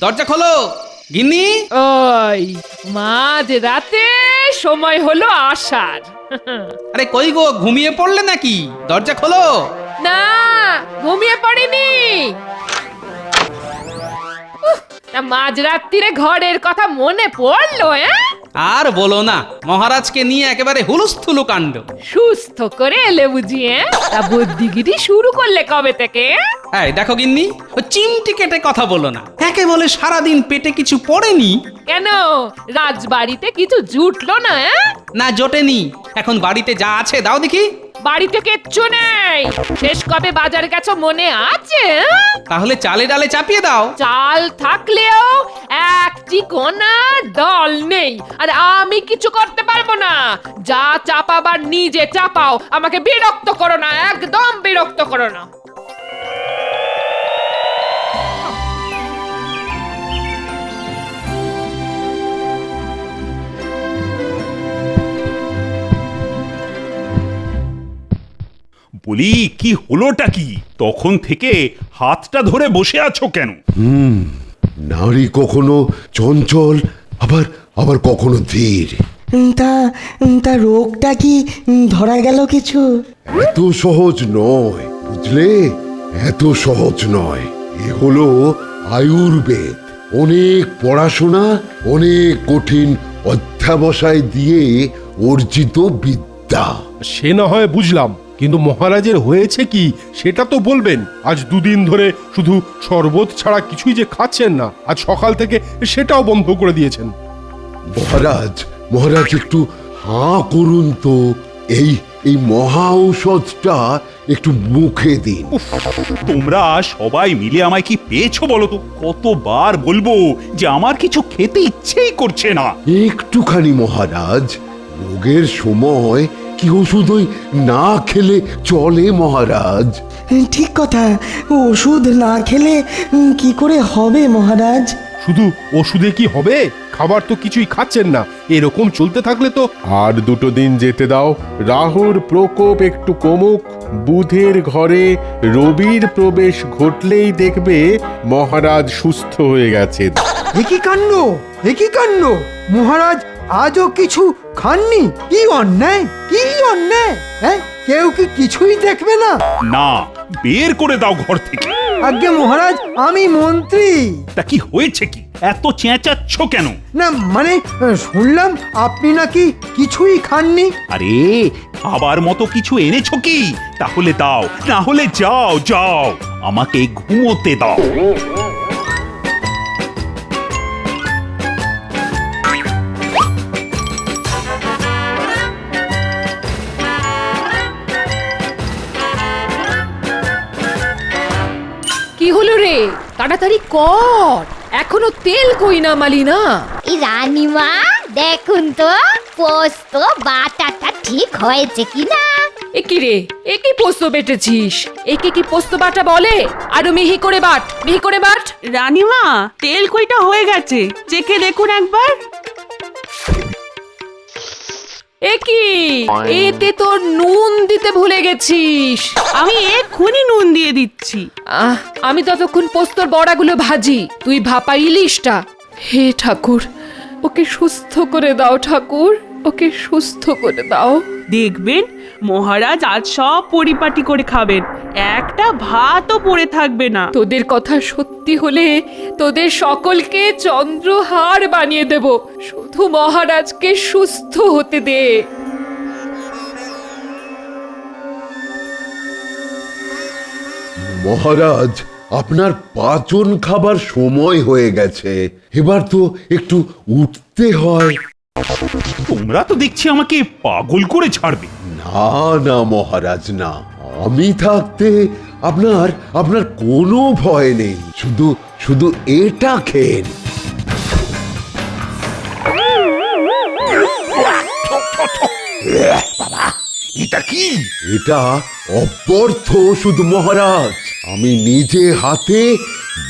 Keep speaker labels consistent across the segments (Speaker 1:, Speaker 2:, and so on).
Speaker 1: দরজা খোলো গিন্নি।
Speaker 2: ওই মাঝ রাতে সময় হলো আসার।
Speaker 1: আরে কই গো, ঘুমিয়ে পড়লে নাকি? দরজা খোলো।
Speaker 2: না, ঘুমিয়ে পড়িনি। মাঝরাত্রিরে ঘরের কথা মনে পড়লো।
Speaker 1: আর বলো না, মহারাজকে নিয়ে একেবারে হুলুস্থুলু কাণ্ড।
Speaker 2: সুস্থ করে এলে বুঝি? তা বুদ্ধিগিরি শুরু করলে কবে থেকে?
Speaker 1: এই দেখো গিন্নি, ও চিমটি কেটে কথা বলো না। একে বলে সারাদিন পেটে কিছু পড়েনি।
Speaker 2: কেন, রাজবাড়িতে কিছু জুটলো না?
Speaker 1: না জোটেনি। এখন বাড়িতে যা আছে দাও দেখি।
Speaker 2: বাড়িতে কিচ্ছু নেই। শেষ কবে বাজার গেছো মনে আছে?
Speaker 1: তাহলে চালে ডালে চাপিয়ে দাও।
Speaker 2: চাল থাকলেও একটি কোনা দল নেই, আর আমি কিছু করতে পারবো না। যা চাপাবার নিজে চাপাও, আমাকে বিরক্ত করো না, একদম বিরক্ত করো না।
Speaker 3: বলি কি হলোটা কি? তখন থেকে হাতটা ধরে বসে আছো কেন?
Speaker 4: নারী কখনো চঞ্চল, আবার আবার কখনো ধীর।
Speaker 5: তা তা রোগটা কি ধরা গেল কিছু?
Speaker 4: এত সহজ নয়, বুঝলে? এত সহজ নয়। এ হলো আয়ুর্বেদ। অনেক পড়াশোনা, অনেক কঠিন অধ্যাবসায় দিয়ে অর্জিত বিদ্যা।
Speaker 6: সে না হয় বুঝলাম, কিন্তু মহারাজের হয়েছে কি সেটা তো বলবেন। আজ দুদিন ধরে শুধু শরবত ছাড়া কিছুই যে খাচ্ছেন না, আজ সকাল থেকে সেটাও বন্ধ করে দিয়েছেন।
Speaker 4: মহারাজ, মহারাজ একটু হাঁ করুন তো। এই এই মহা ঔষধটা একটু মুখে দিন।
Speaker 3: তোমরা সবাই মিলে আমায় কি পেয়েছো বলো তো? কতবার বলবো যে আমার কিছু খেতে ইচ্ছেই করছে না।
Speaker 4: একটুখানি মহারাজ, রোগের সময় কি ওষুধই না খেলে চলে মহারাজ?
Speaker 5: ঠিক কথা, ওষুধ না খেলে কি করে হবে মহারাজ?
Speaker 6: শুধু ওষুধে কি হবে? খাবার তো কিছুই খাচ্ছেন না। এরকম চলতে থাকলে তো আর দুটো দিন যেতে দাও। রাহুর প্রকোপ একটু কমুক, বুধের ঘরে রবির প্রবেশ ঘটলেই দেখবে মহারাজ সুস্থ হয়ে গেছেন।
Speaker 7: একই কাণ্ড, একই কাণ্ড! মহারাজ আজও কিছু খাননি? কি অন্যায়, কি অন্যায়! হ্যাঁ, কেউ কি কিছুই দেখবে না?
Speaker 3: না, বের করে দাও ঘর থেকে।
Speaker 7: আজ্ঞে মহারাজ, আমি মন্ত্রী।
Speaker 3: তা কি হয়েছে কি? এত চেঁচাচ্ছ কেন?
Speaker 7: না মানে, শুনলাম আপনি নাকি কিছুই খাননি।
Speaker 3: আরে আবার মতো কিছু এনেছো কি? তাহলে দাও, না হলে যাও যাও, আমাকে ঘুমোতে দাও।
Speaker 2: কি হলো রে? তাড়াতাড়ি কর, এখনো তেল কই না মালি না।
Speaker 8: এই রানীমা, দেখুন তো পোস্ত বাটাটা ঠিক হয়েছে কিনা।
Speaker 2: একি রে, একি পোস্ত বেটেছিস? একে কি পোস্ত বাটা বলে? আরো মিহি করে বাট, মিহি করে বাট।
Speaker 9: রানীমা, তেল কইটা হয়ে গেছে, চেখে দেখুন একবার।
Speaker 2: একি, এতে তোর নুন দিতে ভুলে গেছিস।
Speaker 9: আমি এক্ষুনি নুন দিয়ে দিচ্ছি।
Speaker 2: আমি ততক্ষণ পোস্তর বড়াগুলো ভাজি, তুই ভাপা ইলিশটা। হে ঠাকুর, ওকে সুস্থ করে দাও ঠাকুর, ওকে সুস্থ করে দাও।
Speaker 9: দেখবেন মহারাজ আজ সব পরিপাটি করে খাবেন, একটা ভাতও পড়ে থাকবে না।
Speaker 2: তোদের কথা সত্যি হলে তোদের সকলকে চন্দ্রহার বানিয়ে দেব। শুধু মহারাজকে সুস্থ হতে দে।
Speaker 4: মহারাজ, আপনার পাচন খাবার সময় হয়ে গেছে। এবার তো একটু উঠতে হয়।
Speaker 3: তোমরা তো দেখছি আমাকে পাগল করে ছাড়বে।
Speaker 4: না না মহারাজ, না। আমি থাকতে আপনার আপনার কোনো ভয় নেই। শুধু শুধু এটা খেন।
Speaker 3: এটা কি?
Speaker 4: এটা অপর্থ ওষুধ মহারাজ, আমি নিজে হাতে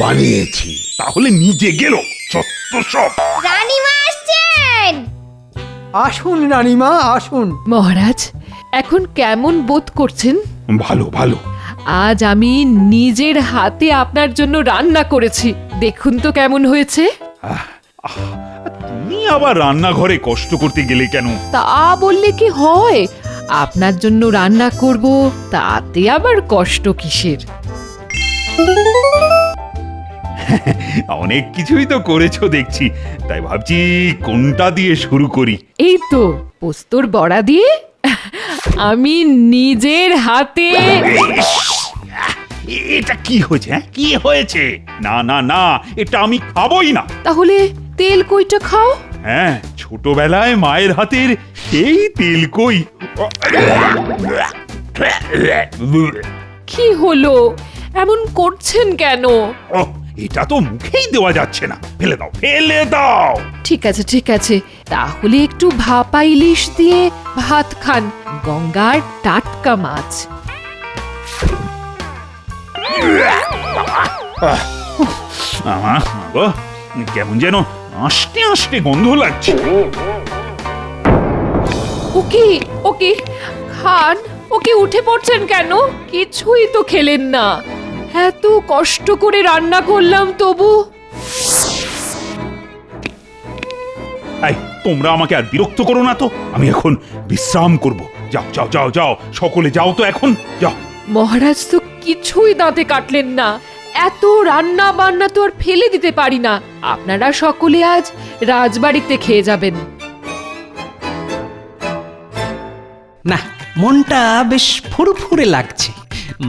Speaker 4: বানিয়েছি।
Speaker 3: তাহলে নিজে গেল চত্ব সব।
Speaker 8: রানীমা আসছেন।
Speaker 7: আসুন রানীমা, আসুন।
Speaker 2: মহারাজ এখন কেমন বোধ করছেন?
Speaker 3: ভালো ভালো।
Speaker 2: আজ আমি নিজের হাতে আপনার জন্য রান্না করেছি। দেখুন তো কেমন হয়েছে।
Speaker 3: তুমি আবার রান্নাঘরে কষ্ট করতে গেলে কেন?
Speaker 2: তা বললে কি হয়, আপনার জন্য রান্না করব, তাতে আবার কষ্ট কিসের?
Speaker 3: অনেক কিছুই তো করেছো দেখছি, তাই ভাবছি কোনটা দিয়ে শুরু করি।
Speaker 2: এই তো পোস্তর বড়া দিয়ে আমি নিজের হাতে।
Speaker 3: ইস, এটা কি হয়েছে? কি হয়েছে? না না না, এটা আমি খাবোই না।
Speaker 2: তাহলে তেল কইটা খাও।
Speaker 3: হ্যাঁ, ছোটবেলায় মায়ের হাতের সেই তেল কই।
Speaker 2: কি হলো, এমন করছেন কেন?
Speaker 3: এটা তো মুখেই দেওয়া যাচ্ছে না, ফেলে দাও ফেলে দাও।
Speaker 2: ঠিক আছে ঠিক আছে, তাহলে একটু ভাপা ইলিশ দিয়ে ভাত খান, গঙ্গার টাটকা মাছ।
Speaker 3: আমার গো, কেমন যেন আস্তে আস্তে গন্ধ লাগছে।
Speaker 2: ওকে ওকে খান, ওকে উঠে পড়ছেন কেন? কিছুই তো খেলেন না, এত কষ্ট করে রান্না করলাম তবু।
Speaker 3: এই, তোমরা আমাকে আর বিরক্ত করো না তো, আমি এখন বিশ্রাম করব। যাও যাও যাও যাও, সকলে যাও তো এখন, যাও।
Speaker 2: মহারাজ তো কিছুই দাঁতে কাটলেন না, এত রান্না বান্না তো আর ফেলে দিতে পারি না। আপনারা সকলে আজ রাজবাড়িতে খেয়ে যাবেন।
Speaker 1: না, মনটা বেশ ফুরফুরে লাগছে।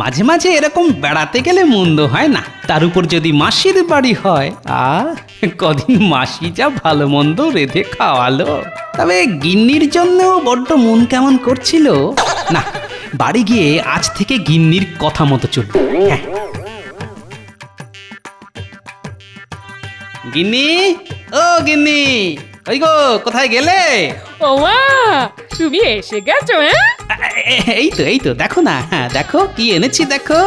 Speaker 1: মাঝে মাঝে এরকম বেড়াতে গেলে মন্দ হয় না, তার উপর যদি মাসির বাড়ি হয়। কদিন মাসি যা ভালো মন্দ রেঁধে খাওয়ালো। তবে গিন্নির জন্যও বড্ড মন কেমন করছিল। না, বাড়ি গিয়ে আজ থেকে গিন্নির কথা মতো চলবে। হ্যাঁ। গিন্নি, ও গিন্নি, ওই গো, কোথায় গেলে?
Speaker 2: ও মা, তুমি এসে গেছো?
Speaker 1: এই তো দেখো না, হ্যাঁ দেখো কি এনেছি, দেখো।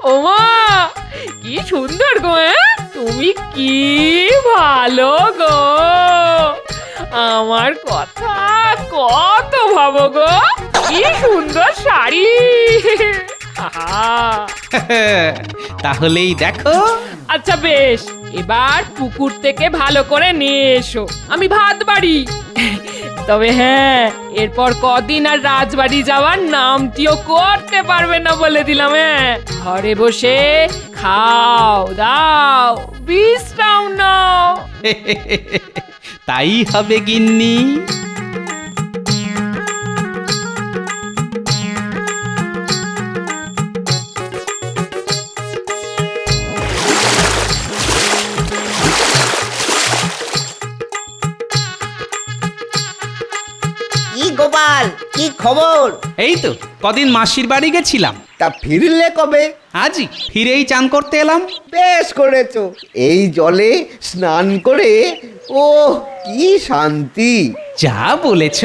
Speaker 2: ও মা, কি সুন্দর গো! তুমি কি ভালো গো, আমার কথা কত ভাবো গো। কি সুন্দর শাড়ি!
Speaker 1: তাহলেই দেখো।
Speaker 2: আচ্ছা বেশ, এবার পুকুর থেকে ভালো করে নিয়ে এসো, আমি ভাত বাড়ি। তবে হ্যাঁ, এরপর কদিন আর রাজবাড়ি যাওয়ার নামটিও করতে পারবে না বলে দিলাম। হ্যাঁ, ঘরে বসে খাও দাও, বিশ্রাম নাও।
Speaker 1: তাই হবে গিন্নি।
Speaker 10: কি গোপাল, কি খবর?
Speaker 1: এই তো কদিন মাসির বাড়ি গেছিলাম।
Speaker 10: তা ফিরলে কবে?
Speaker 1: আজই ফিরেই চান করতে এলাম।
Speaker 10: বেশ করেছো, এই জলে স্নান করে ও কি শান্তি।
Speaker 1: যা বলেছ,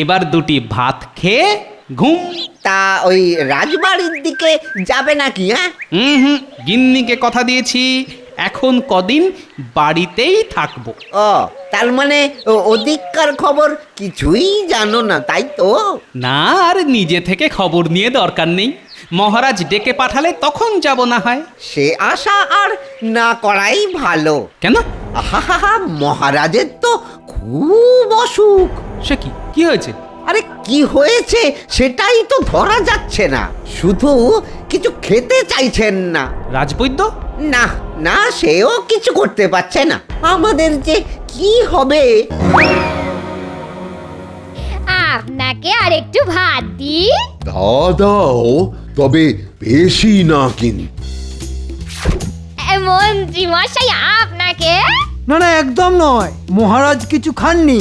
Speaker 1: এবার দুটি ভাত খেয়ে ঘুম।
Speaker 10: তা ওই রাজবাড়ির দিকে যাবে নাকি? হ্যাঁ,
Speaker 1: হুম, গিন্নিকে কথা দিয়েছি, এখন কদিন বাড়িতেই থাকবো।
Speaker 10: ও তার মানে ওদিককার খবর কিছুই জানো না, তাই তো?
Speaker 1: না, আর নিজে থেকে খবর নিয়ে দরকার নেই, মহারাজ ডেকে পাঠালে তখন যাব না হয়।
Speaker 10: সে আশা আর না করাই ভালো।
Speaker 1: কেন?
Speaker 10: আহা, মহারাজের তো খুব অসুখ।
Speaker 1: সে কি হয়েছে?
Speaker 10: আরে কি হয়েছে সেটাই তো ধরা যাচ্ছে না, শুধু কিছু খেতে চাইছেন না।
Speaker 1: রাজবৈদ্য?
Speaker 10: না না, সেও কিছু করতে পারছে না। আমাদের যে কি হবে?
Speaker 8: আপনাকে আর একটু ভাত দিই?
Speaker 4: দাদাও, তবে বেশি না কিন্তু।
Speaker 8: মন্ত্রী মশাই আপনাকে?
Speaker 7: না না, একদম নয়, মহারাজ কিছু খাননি,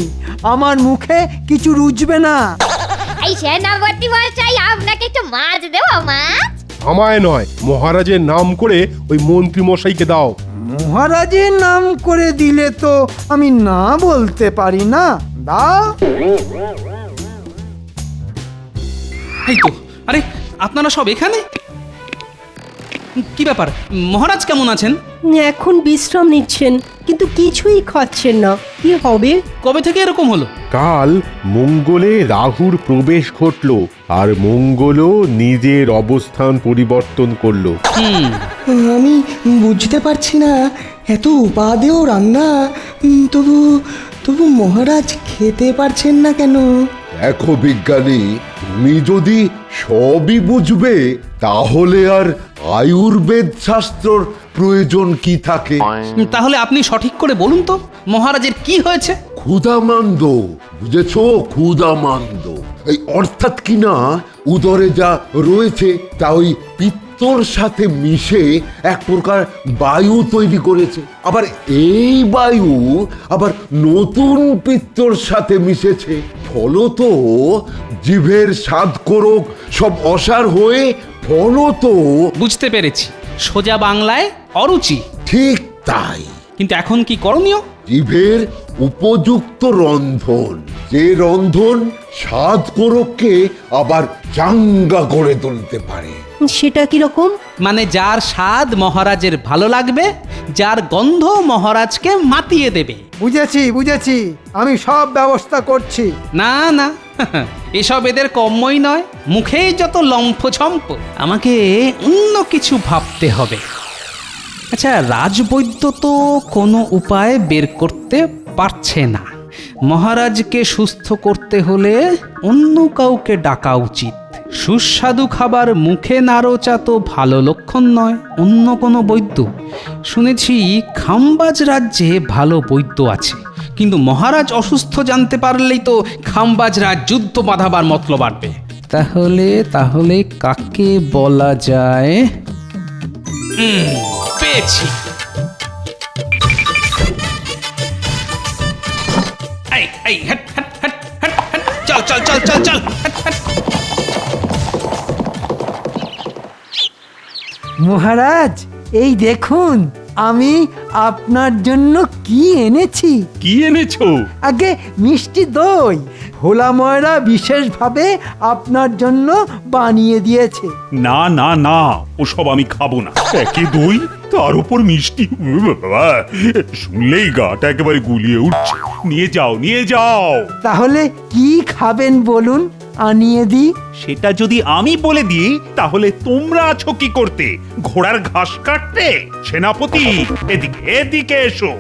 Speaker 7: আমার মুখে কিছু রুচবে না।
Speaker 8: এই সেনাপতি মশাই, আপনাকে একটু মাছ দেবো? মাছ?
Speaker 6: আমায় নয়, মহারাজের নাম করে ওই মন্ত্রী মশাইকে দাও।
Speaker 7: মহারাজের নাম করে দিলে তো আমি না বলতে পারি না। দাও।
Speaker 1: এই তো, আরে আপনারা সব এখানে? কি ব্যাপার, মহারাজ কেমন আছেন?
Speaker 11: এখন বিশ্রাম নিচ্ছেন, কিন্তু কিছুই খাচ্ছেন না, কি হবে?
Speaker 1: কবে থেকে এরকম হলো?
Speaker 6: কাল মঙ্গলে রাহুর প্রবেশ ঘটল আর মঙ্গলও নিজের অবস্থান পরিবর্তন করলো।
Speaker 5: আমি বুঝতে পারছি না, এত উপাদেয় রান্না, তবু তবু মহারাজ খেতে পারছেন না কেন?
Speaker 4: দেখো বিজ্ঞানী, তুমি যদি সবই বুঝবে তাহলে আর আয়ুর্বেদ শাস্ত্রর প্রয়োজন কি থাকে?
Speaker 1: তাহলে আপনি সঠিক করে বলুন তো মহারাজের কি হয়েছে?
Speaker 4: ক্ষুধামান্দ, বুঝেছো? ক্ষুধামান্দ এই অর্থাৎ কি না, উদরে যা রয়েছে তা ওই পিত্তর সাথে মিশে এক প্রকার বায়ু তৈরি করেছে। আবার এই বায়ু আবার নতুন পিত্তর সাথে মিশেছে, ফলত জিভের স্বাদ কোরক সব অসার হয়ে ফলত।
Speaker 1: বুঝতে পেরেছি, সোজা বাংলায় অরুচি।
Speaker 4: ঠিক তাই।
Speaker 1: কিন্তু এখন কি করণীয়?
Speaker 4: জিভের উপযুক্ত রন্ধন, যে রন্ধন স্বাদ কোরককে আবার চাঙ্গা করে তুলতে পারে।
Speaker 11: সেটা কিরকম?
Speaker 1: মানে যার স্বাদ মহারাজের ভালো লাগবে, যার গন্ধ মহারাজকে মাতিয়ে দেবে।
Speaker 7: বুঝেছি বুঝেছি, আমি সব ব্যবস্থা করছি।
Speaker 1: না না, এসব এদের কম্যই নয়, মুখেই যত লম্ফঝম্প। আমাকে অন্য কিছু ভাবতে হবে। আচ্ছা, রাজবৈদ্য তো কোনো উপায় বের করতে পারছে না। মহারাজকে সুস্থ করতে হলে অন্য কাউকে ডাকা উচিত। সুস্বাদু খাবার মুখে নাড়োচা তো ভালো লক্ষণ নয়। অন্য কোনো বৈদ্য? শুনেছি খাম্বাজ রাজ্যে ভালো বৈদ্য আছে, কিন্তু মহারাজ অসুস্থ জানতে পারলেই তো খাম্বাজ রাজ যুদ্ধ বাঁধাবার মতলব বাড়বে। তাহলে তাহলে কাকে বলা যায়? পেয়েছি। এই এই hot hot hot hot hot, চল চল চল চল চল, হট হট।
Speaker 7: মহারাজ, এই দেখুন আমি আপনার জন্য কি এনেছি।
Speaker 3: কি এনেছো?
Speaker 7: আগে মিষ্টি দই, ভোলা ময়রা বিশেষভাবে আপনার জন্য বানিয়ে দিয়েছে।
Speaker 3: না না না, ওসব আমি খাবো না। একে দই, তার উপর মিষ্টি, বাবা, শুনলেই গাটা একেবারে গুলিয়ে উঠছে। নিয়ে যাও নিয়ে যাও।
Speaker 7: তাহলে কি খাবেন বলুন, আনিয়ে দিই।
Speaker 3: সেটা যদি আমি বলে দিই তাহলে তোমরা আছো কি করতে? ঘোড়ার ঘাস কাটতে? সেনাপতি, এদিকে এদিকে এসো।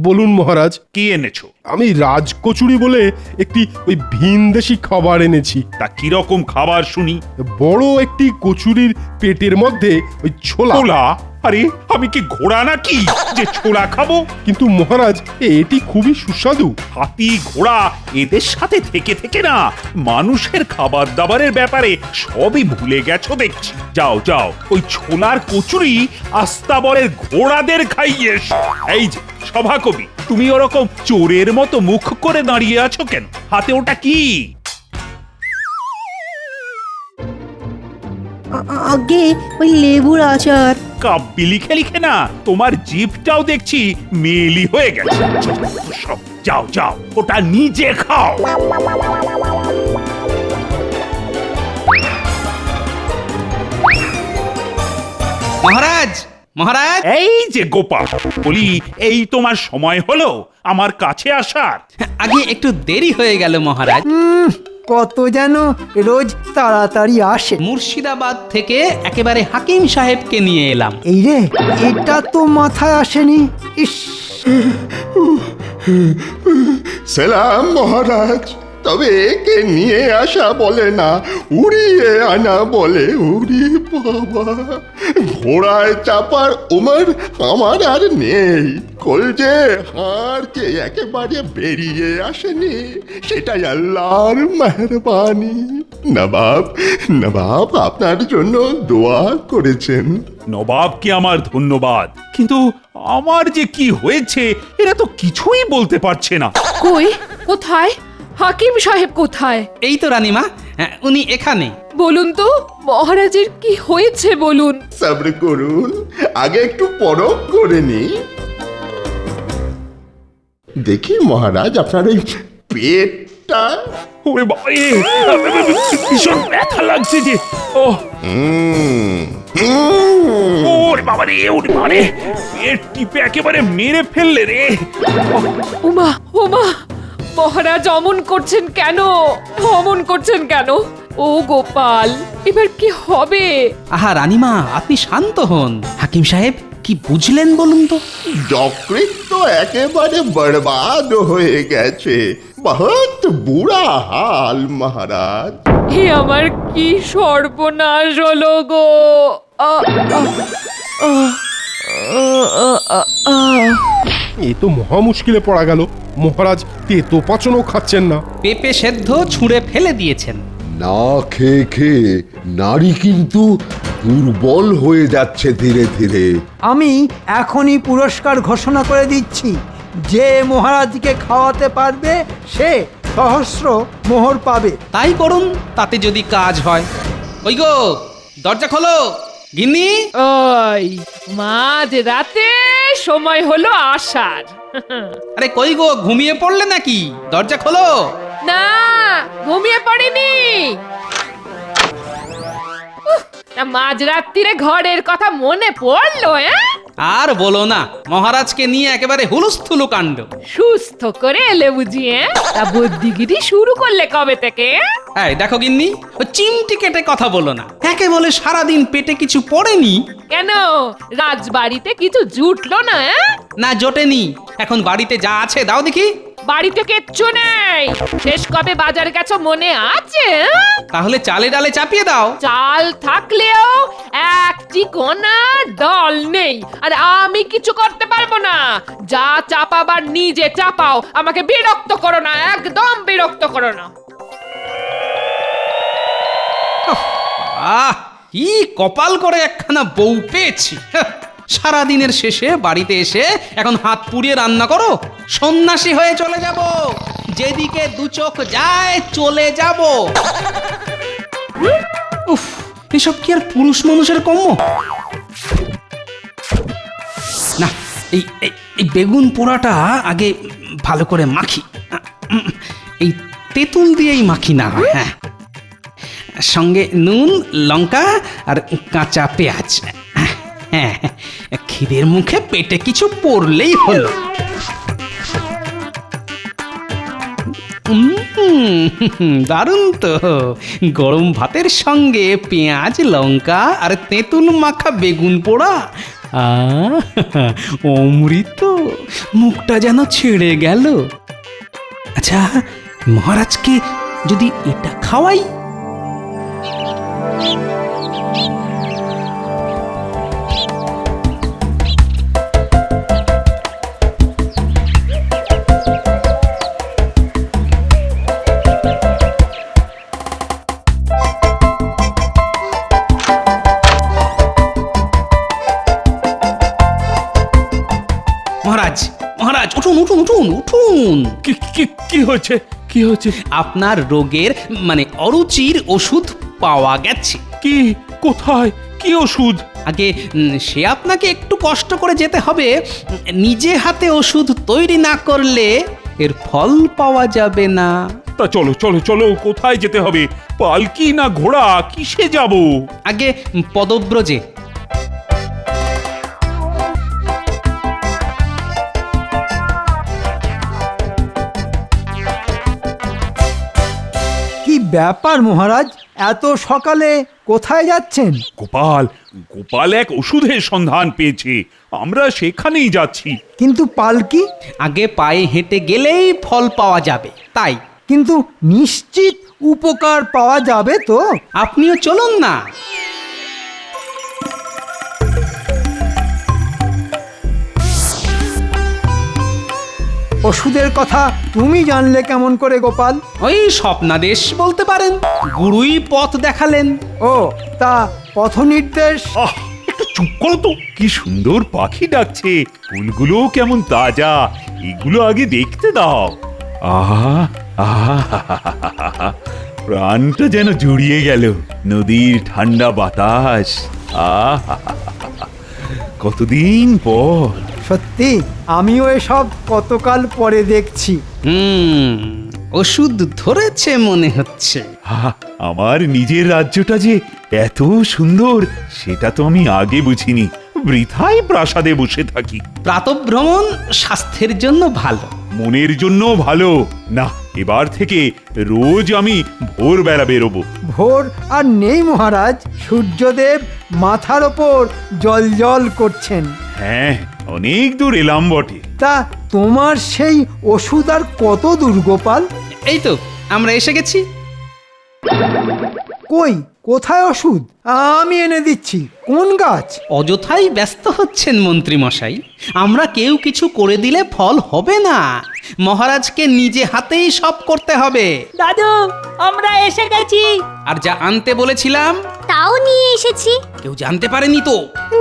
Speaker 6: বলুন মহারাজ।
Speaker 3: কি এনেছো?
Speaker 6: আমি রাজকচুরি বলে একটি ওই ভিনদেশি খাবার এনেছি।
Speaker 3: তা কিরকম খাবার শুনি?
Speaker 6: বড় একটি কচুরির পেটের মধ্যে ওই ছোলা।
Speaker 3: ছোলা? আরে আমি কি ঘোড়া নাকি যে ছোলা খাবো?
Speaker 6: কিন্তু মহারাজ, এটি খুবই সুস্বাদু।
Speaker 3: হাতি ঘোড়া এদের সাথে থেকে থেকে না মানুষের খাবার দাবারের ব্যাপারে সবই ভুলে গেছো দেখছি। যাও যাও, ওই ছোলার কচুরি আস্তাবরের ঘোড়াদের খাইয়ে এসো। এই যে সভাকবি, তুমি ওরকম চোরের মতো মুখ করে দাঁড়িয়ে আছো কেন? হাতে ওটা কি?
Speaker 11: আগে ওই লেবুর আচার।
Speaker 3: কাব্যি লিখে লিখে না তোমার জিভটাও দেখছি মেলি হয়ে গেছে। সব যাও যাও, ওটা নিজে খাও।
Speaker 1: মহারাজ মহারাজ,
Speaker 3: এই যে গোপাল, বলি এই তোমার সময় হলো আমার কাছে আসার?
Speaker 1: আগে একটু দেরি হয়ে গেল মহারাজ।
Speaker 7: কত যেন রোজ তাড়াতাড়ি আসে।
Speaker 1: মুর্শিদাবাদ থেকে একেবারে হাকিম সাহেবকে নিয়ে এলাম।
Speaker 7: এই রে, এটা তো মাথায় আসেনি। ইস,
Speaker 12: সালাম মহারাজ। তবে একে নিয়ে আসা বলে না, উড়িয়ে আনা বলে। উড়ি বাবা, ঘোড়ায় চাপার উমর আমার আর নেই। কলজে হাড় যে একেবারে বেরিয়ে আসেনি, সেটাই আল্লাহর মেহরবানি। নবাব, নবাব আপনার জন্য দোয়া করেছেন।
Speaker 3: নবাবকে আমার ধন্যবাদ, কিন্তু আমার যে কি হয়েছে এরা তো কিছুই বলতে পারছে না।
Speaker 2: কই, কোথায় হাকিম সাহেব? কোথায়?
Speaker 1: এই তো রানীমা, উনি এখানে।
Speaker 2: বলুন তো মহারাজের কি হয়েছে বলুন।
Speaker 12: সবর করুন, আগে একটু পরখ করে নি। দেখি মহারাজ, আপনার ওই পেটটা।
Speaker 3: ওরে বাবা, ভীষণ ব্যথা লাগছে যে। ও ওরে বাবা, বাবারে ওরে মানে পেট টিপে একেবারে মেরে ফেললে রে।
Speaker 2: উমা উমা, মহারাজ অমন করছেন কেন? অমন করছেন কেন? ও গোপাল, এবার কি হবে?
Speaker 1: আহা রানীমা, আপনি শান্ত হন। হাকিম সাহেব, কি বুঝলেন বলুন তো?
Speaker 12: যকৃত একেবারে বরবাদ হয়ে গেছে। বহুত বুড়া হাল মহারাজ।
Speaker 2: হে আমার কি সর্বনাশ হলো গো! আ, আ, আ, আ, আ, আ।
Speaker 6: এ তো মহা মুশকিলে পড়া গেল। মহারাজ তেতো পাচনও খাচ্ছেন না।
Speaker 1: পেঁপে সেদ্ধ ছুঁড়ে ফেলে দিয়েছেন।
Speaker 4: না খেয়ে খেয়ে নারী কিন্তু দুর্বল হয়ে যাচ্ছে ধীরে ধীরে।
Speaker 7: আমি এখনই পুরস্কার ঘোষণা করে দিচ্ছি, যে মহারাজকে খাওয়াতে পারবে সে সহস্র মোহর পাবে।
Speaker 1: তাই করুন, তাতে যদি কাজ হয়। ওই গো, দরজা খোলো। গিন্নি,
Speaker 2: ওই মাঝ রাতে সময় হলো আসার।
Speaker 1: আরে কই গো, ঘুমিয়ে পড়লে নাকি? দরজা খোলো।
Speaker 2: না, ঘুমিয়ে পড়িনি। মাঝরাত্রিরে ঘরের কথা মনে পড়লো।
Speaker 1: আর বলো না, মহারাজকে নিয়ে একেবারে হুলুস্থুলু কাণ্ড।
Speaker 2: সুস্থ করে এলে বুঝিয়ে, তা বুদ্ধিগিরি শুরু করলে কবে থেকে?
Speaker 1: এই দেখো গিন্নি, ও চিমটি কেটে কথা বলো না। একে বলে সারাদিন পেটে কিছু পড়েনি।
Speaker 2: কেন, রাজবাড়িতে কিছু জুটলো না?
Speaker 1: না জোটেনি। এখন বাড়িতে যা আছে দাও দেখি।
Speaker 2: বাড়িতে কিচ্ছু নেই। শেষ কবে বাজার গেছো মনে আছে?
Speaker 1: তাহলে চালে ডালে চাপিয়ে দাও।
Speaker 2: চাল থাকলেও একটি কোনা দল নেই, আর আমি কিছু করতে পারবো না। যা চাপাবার নিজে চাপাও, আমাকে বিরক্ত করো না, একদম বিরক্ত করো না।
Speaker 1: কি কপাল করে একখানা বউ পেয়েছি। সারাদিনের শেষে বাড়িতে এসে এখন হাত পুড়িয়ে রান্না করো। সন্ন্যাসী হয়ে চলে যাব, যেদিকে দু চোখ যায় চলে যাব। উফ, এসব কি আর পুরুষ মানুষের কর্ম? না, এই এই বেগুন পোড়াটা আগে ভালো করে মাখি। এই তেঁতুল দিয়েই মাখি না হয়। হ্যাঁ, সঙ্গে নুন, লঙ্কা আর কাঁচা পেঁয়াজ। হ্যাঁ, খিদের মুখে পেটে কিছু পড়লেই হলো। দারুণ তো। গরম ভাতের সঙ্গে পেঁয়াজ, লঙ্কা আর তেঁতুল মাখা বেগুন পোড়া। অমৃত, মুখটা যেন ছেড়ে গেল। আচ্ছা, মহারাজকে যদি এটা খাওয়াই। মহারাজ, মহারাজ, উঠুন উঠুন উঠুন উঠুন।
Speaker 3: কি হয়েছে? কি হয়েছে?
Speaker 1: আপনার রোগের মানে অরুচির ওষুধ পাওয়া গেছে।
Speaker 3: কি? কোথায়? কি ওষুধ?
Speaker 1: আগে সে আপনাকে একটু কষ্ট করে যেতে হবে। নিজে হাতে ওষুধ তৈরি না করলে এর ফল পাওয়া যাবে না।
Speaker 3: তা চলো চলো চলো, কোথায় যেতে হবে? পালকি না ঘোড়া, কিসে যাব?
Speaker 1: আগে পদব্রজে।
Speaker 7: কি ব্যাপার মহারাজ, এত সকালে কোথায় যাচ্ছেন?
Speaker 3: গোপাল, গোপাল এক ওষুধের সন্ধান পেয়েছে, আমরা সেখানেই যাচ্ছি।
Speaker 7: কিন্তু পালকি?
Speaker 1: আগে পায়ে হেঁটে গেলেই ফল পাওয়া যাবে, তাই।
Speaker 7: কিন্তু নিশ্চিত উপকার পাওয়া যাবে তো?
Speaker 1: আপনিও চলুন না।
Speaker 7: ওষুধের কথা তুমি জানলে কেমন করে গোপাল?
Speaker 1: ওই স্বপ্নাদেশ বলতে পারেন, গুরুই পথ দেখালেন।
Speaker 7: ও, তা পথ নির্দেশ?
Speaker 3: একটু চুপ করো তো, কি সুন্দর পাখি ডাকছে, ফুলগুলো কেমন তাজা, এগুলো আগে দেখতে দাও। আহা আহা, প্রাণটা যেন জুড়িয়ে গেল। নদীর ঠান্ডা বাতাস, আহা, কতদিন পর।
Speaker 7: সত্যি, আমিও এসব কতকাল পরে দেখছি।
Speaker 1: ওষুধ ধরেছে মনে হচ্ছে।
Speaker 3: আমার নিজের রাজ্যটা যে এত সুন্দর, সেটা তো আমি আগে বুঝিনি। বৃথাই প্রাসাদে বসে থাকি।
Speaker 1: প্রাতঃভ্রমণ স্বাস্থ্যের জন্য ভালো।
Speaker 3: মনের জন্য ভালো না। এবার থেকে রোজ আমি ভোরবেলা বেরোবো।
Speaker 7: ভোর আর নেই মহারাজ, সূর্যদেব মাথার ওপর জল জল করছেন।
Speaker 3: হ্যাঁ, অনেক দূর এলাম বটে।
Speaker 7: তা তোমার সেই ওষুধ আর কত দূর গোপাল?
Speaker 1: এই তো আমরা এসে গেছি।
Speaker 7: কই, কোথায় ওষুধ? আমি এনে দিচ্ছি। কোন গাছ?
Speaker 1: অযথাই ব্যস্ত হচ্ছেন মন্ত্রী মশাই। আমরা কেউ কিছু করে দিলে ফল হবে না, মহারাজকে নিজে হাতেই সব করতে হবে।
Speaker 11: দাদু আমরা এসে গেছি।
Speaker 1: আর যা আনতে বলেছিলাম
Speaker 8: তাও নিয়ে এসেছি।
Speaker 1: কেউ জানতে পারেনি তো?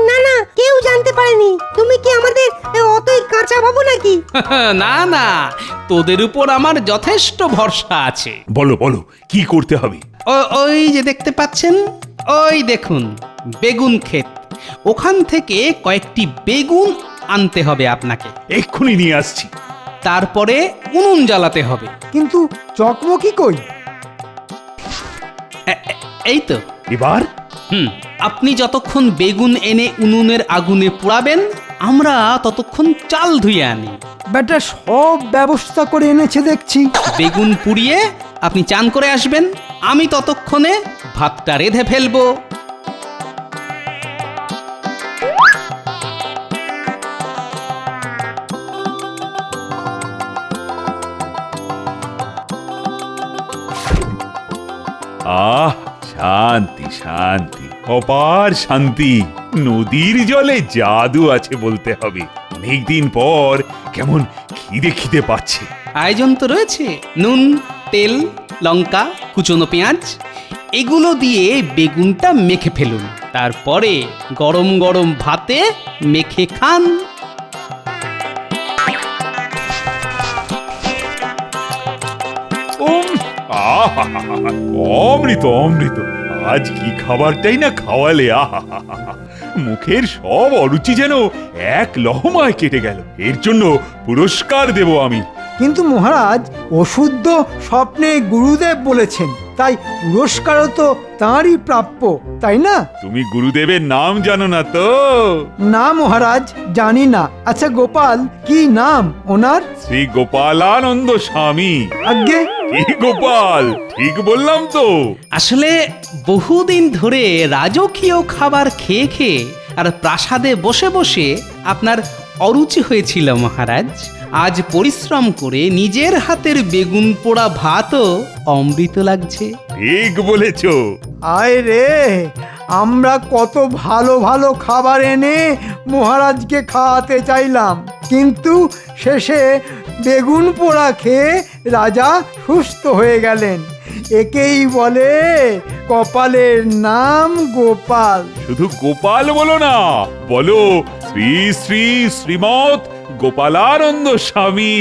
Speaker 11: না না, কেউ জানতে পারেনি। তুমি কি আমাদের অতই কাঁচা ভাবো নাকি?
Speaker 1: না না, তোদের উপর আমার যথেষ্ট ভরসা আছে।
Speaker 3: বলো বলো, কি করতে হবে?
Speaker 1: ওই যে দেখতে পাচ্ছেন, ওই দেখুন বেগুন ক্ষেত, ওখান থেকে কয়েকটি বেগুন আনতে হবে আপনাকে।
Speaker 3: এক্ষুনি নিয়ে আসছি।
Speaker 1: তারপরে উনুন জ্বালাতে হবে।
Speaker 7: কিন্তু চকমকি কই?
Speaker 1: এই তো।
Speaker 3: এবার
Speaker 1: আপনি যতক্ষণ বেগুন এনে উনুনের আগুনে পোড়াবেন, আমরা ততক্ষণ চাল ধুয়ে আনি।
Speaker 7: বেটা সব ব্যবস্থা করে এনেছে দেখছি।
Speaker 1: বেগুন পুড়িয়ে আপনি চান করে আসবেন, আমি ততক্ষণে ভাতটা রেঁধে ফেলবো।
Speaker 3: আহ, শান্তি শান্তি, অপার শান্তি। নদীর জলে জাদু আছে বলতে হবে। অনেকদিন পর কেমন খিদে খিদে পাচ্ছে।
Speaker 1: আয়োজন তো রয়েছে, নুন, তেল, লঙ্কা, কুচনো পেঁয়াজ, এগুলো দিয়ে বেগুনটা মেখে ফেলুন। তারপরে গরম গরম ভাতে মেখে খান।
Speaker 3: অমৃত অমৃত, আজ কি খাবারটাই না খাওয়ালে। মুখের সব অরুচি যেন এক লহমায় কেটে গেল। এর জন্য পুরস্কার দেব আমি।
Speaker 7: কিন্তু মহারাজ, ওষুধ তো স্বপ্নে গুরুদেব বলেছেন, তাই পুরস্কারও তো তাঁরই প্রাপ্য, তাই না?
Speaker 3: তুমি গুরুদেবের নাম জানো না তো?
Speaker 7: না মহারাজ, জানি না। আচ্ছা গোপাল, কি নাম ওনার?
Speaker 3: শ্রী গোপালানন্দ স্বামী।
Speaker 7: আজ্ঞে,
Speaker 3: কি গোপাল, ঠিক বললাম তো?
Speaker 1: আসলে বহুদিন ধরে রাজকীয় খাবার খেয়ে খেয়ে আর প্রাসাদে বসে বসে আপনার অরুচি হয়েছিল মহারাজ। আজ পরিশ্রম করে নিজের হাতের বেগুন পোড়া ভাতও অমৃত লাগছে।
Speaker 3: ঠিক বলেছো।
Speaker 7: আয় রে, আমরা কত ভালো ভালো খাবার এনে মহারাজকে খাওয়াতে চাইলাম, কিন্তু শেষে বেগুন পোড়া খেয়ে রাজা সুস্থ হয়ে গেলেন। একেই বলে কপালের নাম গোপাল।
Speaker 3: শুধু গোপাল বলো না, বলো শ্রী শ্রী শ্রীমৎ গোপালানন্দ স্বামী।